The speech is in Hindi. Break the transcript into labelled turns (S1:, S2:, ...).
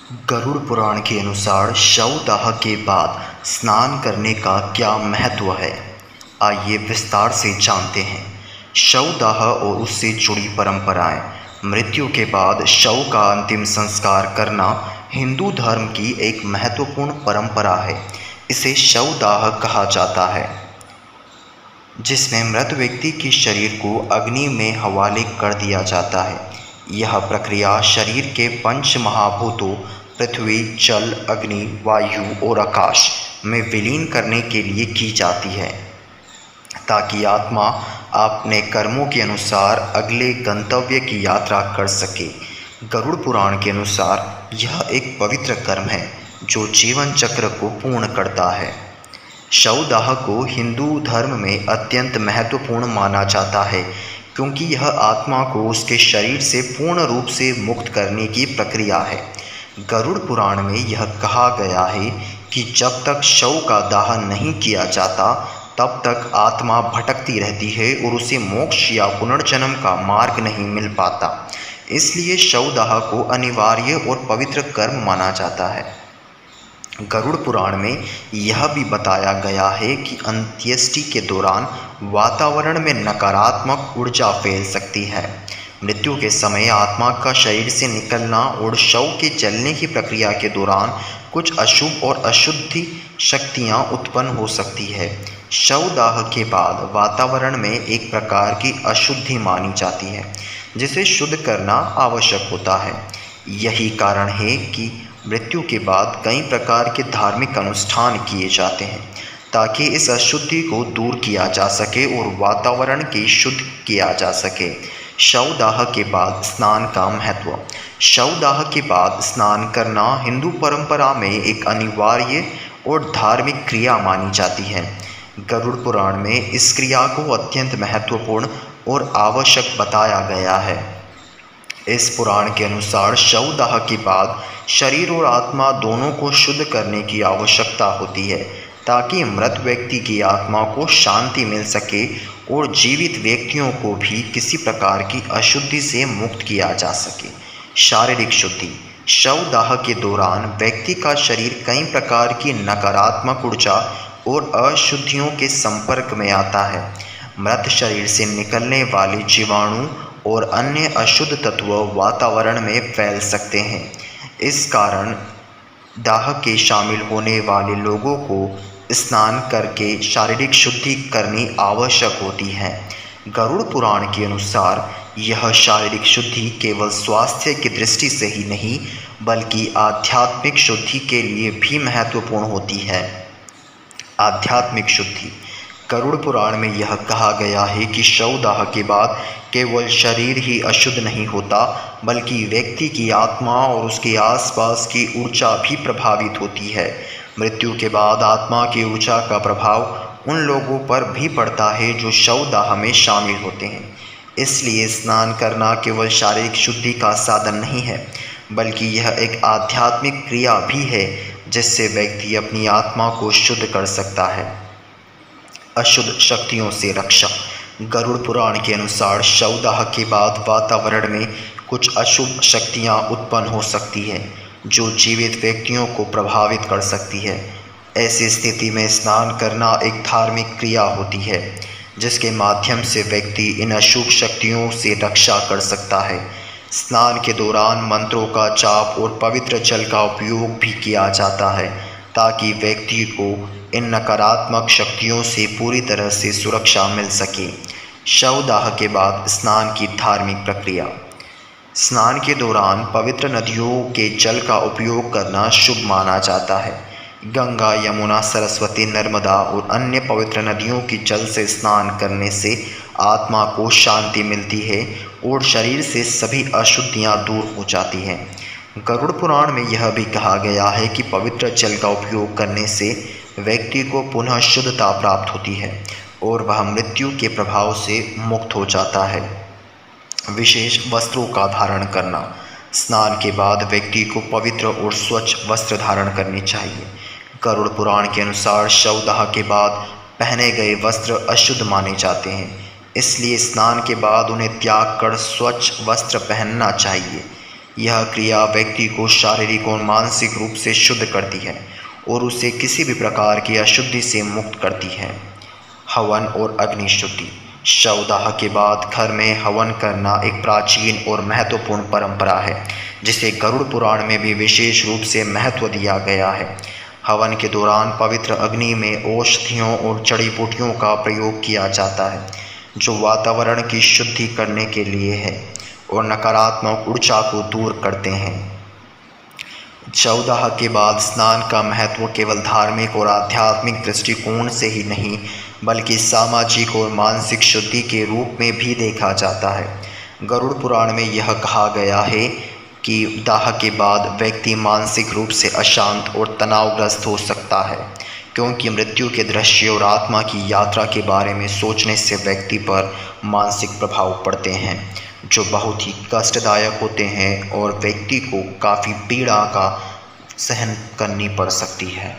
S1: गरुड़ पुराण के अनुसार शवदाह के बाद स्नान करने का क्या महत्व है, आइए विस्तार से जानते हैं। शवदाह और उससे जुड़ी परंपराएं। मृत्यु के बाद शव का अंतिम संस्कार करना हिंदू धर्म की एक महत्वपूर्ण परंपरा है। इसे शवदाह कहा जाता है, जिसमें मृत व्यक्ति के शरीर को अग्नि में हवाले कर दिया जाता है। यह प्रक्रिया शरीर के पंच महाभूतों पृथ्वी, जल, अग्नि, वायु और आकाश में विलीन करने के लिए की जाती है, ताकि आत्मा अपने कर्मों के अनुसार अगले गंतव्य की यात्रा कर सके। गरुड़ पुराण के अनुसार यह एक पवित्र कर्म है जो जीवन चक्र को पूर्ण करता है। शवदाह को हिंदू धर्म में अत्यंत महत्वपूर्ण माना जाता है, क्योंकि यह आत्मा को उसके शरीर से पूर्ण रूप से मुक्त करने की प्रक्रिया है। गरुड़ पुराण में यह कहा गया है कि जब तक शव का दाह नहीं किया जाता, तब तक आत्मा भटकती रहती है और उसे मोक्ष या पुनर्जन्म का मार्ग नहीं मिल पाता। इसलिए शवदाह को अनिवार्य और पवित्र कर्म माना जाता है। गरुड़ पुराण में यह भी बताया गया है कि अंत्येष्टि के दौरान वातावरण में नकारात्मक ऊर्जा फैल सकती है। मृत्यु के समय आत्मा का शरीर से निकलना और शव के जलने की प्रक्रिया के दौरान कुछ अशुभ और अशुद्धि शक्तियाँ उत्पन्न हो सकती है। शवदाह के बाद वातावरण में एक प्रकार की अशुद्धि मानी जाती है, जिसे शुद्ध करना आवश्यक होता है। यही कारण है कि मृत्यु के बाद कई प्रकार के धार्मिक अनुष्ठान किए जाते हैं, ताकि इस अशुद्धि को दूर किया जा सके और वातावरण को शुद्ध किया जा सके। शवदाह के बाद स्नान का महत्व। शवदाह के बाद स्नान करना हिंदू परंपरा में एक अनिवार्य और धार्मिक क्रिया मानी जाती है। गरुड़ पुराण में इस क्रिया को अत्यंत महत्वपूर्ण और आवश्यक बताया गया है। इस पुराण के अनुसार शवदाह के बाद शरीर और आत्मा दोनों को शुद्ध करने की आवश्यकता होती है, ताकि मृत व्यक्ति की आत्मा को शांति मिल सके और जीवित व्यक्तियों को भी किसी प्रकार की अशुद्धि से मुक्त किया जा सके। शारीरिक शुद्धि। शवदाह के दौरान व्यक्ति का शरीर कई प्रकार की नकारात्मक ऊर्जा और अशुद्धियों के संपर्क में आता है। मृत शरीर से निकलने वाले जीवाणु और अन्य अशुद्ध तत्व वातावरण में फैल सकते हैं। इस कारण दाह के शामिल होने वाले लोगों को स्नान करके शारीरिक शुद्धि करनी आवश्यक होती है। गरुड़ पुराण के अनुसार यह शारीरिक शुद्धि केवल स्वास्थ्य की दृष्टि से ही नहीं, बल्कि आध्यात्मिक शुद्धि के लिए भी महत्वपूर्ण होती है। आध्यात्मिक शुद्धि। गरुड़ पुराण में यह कहा गया है कि शवदाह के बाद केवल शरीर ही अशुद्ध नहीं होता, बल्कि व्यक्ति की आत्मा और उसके आसपास की ऊर्जा भी प्रभावित होती है। मृत्यु के बाद आत्मा की ऊर्जा का प्रभाव उन लोगों पर भी पड़ता है जो शवदाह में शामिल होते हैं। इसलिए स्नान करना केवल शारीरिक शुद्धि का साधन नहीं है, बल्कि यह एक आध्यात्मिक क्रिया भी है, जिससे व्यक्ति अपनी आत्मा को शुद्ध कर सकता है। अशुद्ध शक्तियों से रक्षा। गरुड़ पुराण के अनुसार शवदाह के बाद वातावरण में कुछ अशुभ शक्तियाँ उत्पन्न हो सकती हैं, जो जीवित व्यक्तियों को प्रभावित कर सकती है। ऐसी स्थिति में स्नान करना एक धार्मिक क्रिया होती है, जिसके माध्यम से व्यक्ति इन अशुभ शक्तियों से रक्षा कर सकता है। स्नान के दौरान मंत्रों का जाप और पवित्र जल का उपयोग भी किया जाता है, ताकि व्यक्ति को इन नकारात्मक शक्तियों से पूरी तरह से सुरक्षा मिल सके। शवदाह के बाद स्नान की धार्मिक प्रक्रिया। स्नान के दौरान पवित्र नदियों के जल का उपयोग करना शुभ माना जाता है। गंगा, यमुना, सरस्वती, नर्मदा और अन्य पवित्र नदियों के जल से स्नान करने से आत्मा को शांति मिलती है और शरीर से सभी अशुद्धियाँ दूर हो जाती हैं। गरुड़ पुराण में यह भी कहा गया है कि पवित्र जल का उपयोग करने से व्यक्ति को पुनः शुद्धता प्राप्त होती है और वह मृत्यु के प्रभाव से मुक्त हो जाता है। विशेष वस्त्रों का धारण करना। स्नान के बाद व्यक्ति को पवित्र और स्वच्छ वस्त्र धारण करने चाहिए। गरुड़ पुराण के अनुसार शवदाह के बाद पहने गए वस्त्र अशुद्ध माने जाते हैं, इसलिए स्नान के बाद उन्हें त्याग कर स्वच्छ वस्त्र पहनना चाहिए। यह क्रिया व्यक्ति को शारीरिक और मानसिक रूप से शुद्ध करती है और उसे किसी भी प्रकार की अशुद्धि से मुक्त करती है। हवन और अग्नि शुद्धि। शवदाह के बाद घर में हवन करना एक प्राचीन और महत्वपूर्ण परंपरा है, जिसे गरुड़ पुराण में भी विशेष रूप से महत्व दिया गया है। हवन के दौरान पवित्र अग्नि में औषधियों और जड़ी बूटियों का प्रयोग किया जाता है, जो वातावरण की शुद्धि करने के लिए है और नकारात्मक ऊर्जा को दूर करते हैं। शवदाह के बाद स्नान का महत्व केवल धार्मिक और आध्यात्मिक दृष्टिकोण से ही नहीं, बल्कि सामाजिक और मानसिक शुद्धि के रूप में भी देखा जाता है। गरुड़ पुराण में यह कहा गया है कि दाह के बाद व्यक्ति मानसिक रूप से अशांत और तनावग्रस्त हो सकता है, क्योंकि मृत्यु के दृश्य और आत्मा की यात्रा के बारे में सोचने से व्यक्ति पर मानसिक प्रभाव पड़ते हैं, जो बहुत ही कष्टदायक होते हैं और व्यक्ति को काफ़ी पीड़ा का सहन करनी पड़ सकती है।